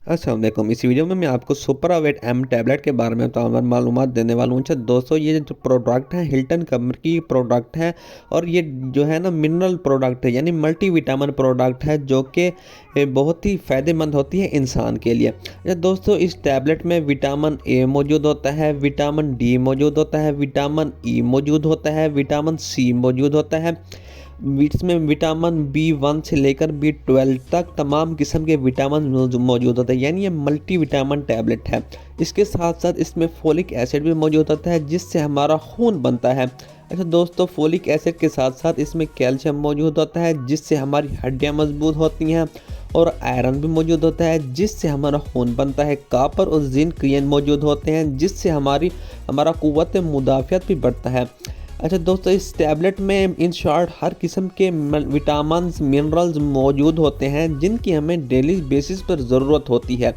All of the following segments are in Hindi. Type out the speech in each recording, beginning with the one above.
अस्सलाम वालेकुम। इस वीडियो में मैं आपको सुपरावेट एम टैबलेट के बारे में तमाम मालूमात देने वाला हूँ। अच्छा दोस्तों, ये जो प्रोडक्ट है हिल्टन कंपनी की प्रोडक्ट है और ये जो है ना मिनरल प्रोडक्ट है, यानी मल्टीविटामिन प्रोडक्ट है, जो कि बहुत ही फ़ायदेमंद होती है इंसान के लिए। अच्छा दोस्तों, इस टैबलेट में विटामिन ए मौजूद होता है, विटामिन डी मौजूद होता है, विटामिन ई मौजूद होता है, विटामिन सी मौजूद होता है। इसमें विटामिन बी 1 से लेकर बी 12 तक तमाम किस्म के विटामिन मौजूद होते हैं, यानी ये मल्टी विटामिन टैबलेट है। इसके साथ साथ इसमें फोलिक एसिड भी मौजूद होता है, जिससे हमारा खून बनता है। अच्छा दोस्तों, फोलिक एसिड के साथ साथ इसमें कैल्शियम मौजूद होता है, जिससे हमारी हड्डियां मजबूत होती हैं, और आयरन भी मौजूद होता है, जिससे हमारा खून बनता है। कापर और जिंक मौजूद होते हैं, जिससे हमारा क़ुव्वत मुदाफ़ियत भी बढ़ता है। अच्छा दोस्तों, इस टैबलेट में इन शॉर्ट हर किस्म के विटामिन्स मिनरल्स मौजूद होते हैं, जिनकी हमें डेली बेसिस पर ज़रूरत होती है।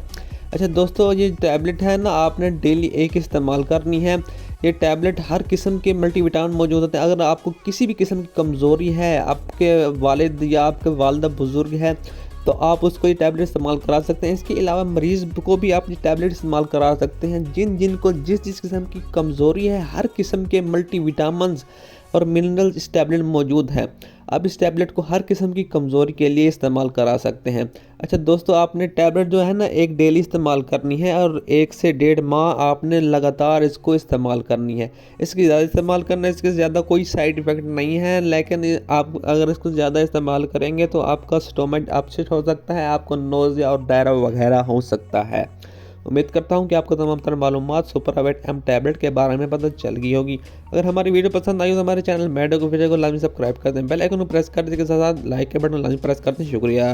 अच्छा दोस्तों, ये टैबलेट है ना, आपने डेली एक इस्तेमाल करनी है। ये टैबलेट हर किस्म के मल्टीविटामिन मौजूद होते हैं। अगर आपको किसी भी किस्म की कमज़ोरी है, आपके वालिद या आपके वालिदा बुज़ुर्ग है, तो आप उसको ये टैबलेट इस्तेमाल करा सकते हैं। इसके अलावा मरीज़ को भी आप ये टैबलेट इस्तेमाल करा सकते हैं, जिनको जिस किस्म की कमज़ोरी है। हर किस्म के मल्टीविटामिन्स और मिनरल्स इस टैबलेट में मौजूद हैं। आप इस टैबलेट को हर किस्म की कमज़ोरी के लिए इस्तेमाल करा सकते हैं। अच्छा दोस्तों, आपने टैबलेट जो है ना एक डेली इस्तेमाल करनी है, और 1 से 1.5 माह आपने लगातार इसको इस्तेमाल करनी है। इसकी ज़्यादा इस्तेमाल करना, इसके ज़्यादा कोई साइड इफ़ेक्ट नहीं है, लेकिन आप अगर इसको ज़्यादा इस्तेमाल करेंगे तो आपका स्टोमक अपसेट हो सकता है, आपको नोज़िया और डायरिया वगैरह हो सकता है। उम्मीद करता हूँ कि आपको तमाम तरह मालूमात सुपरावेट एम टैबलेट के बारे में पता चल गई होगी। अगर हमारी वीडियो पसंद आई हो तो हमारे चैनल मेडो को वीडियो को लाजमी सब्सक्राइब कर दें, बेल आइकन को प्रेस कर दें, के साथ लाइक के बटन लाजमी प्रेस कर दें। शुक्रिया।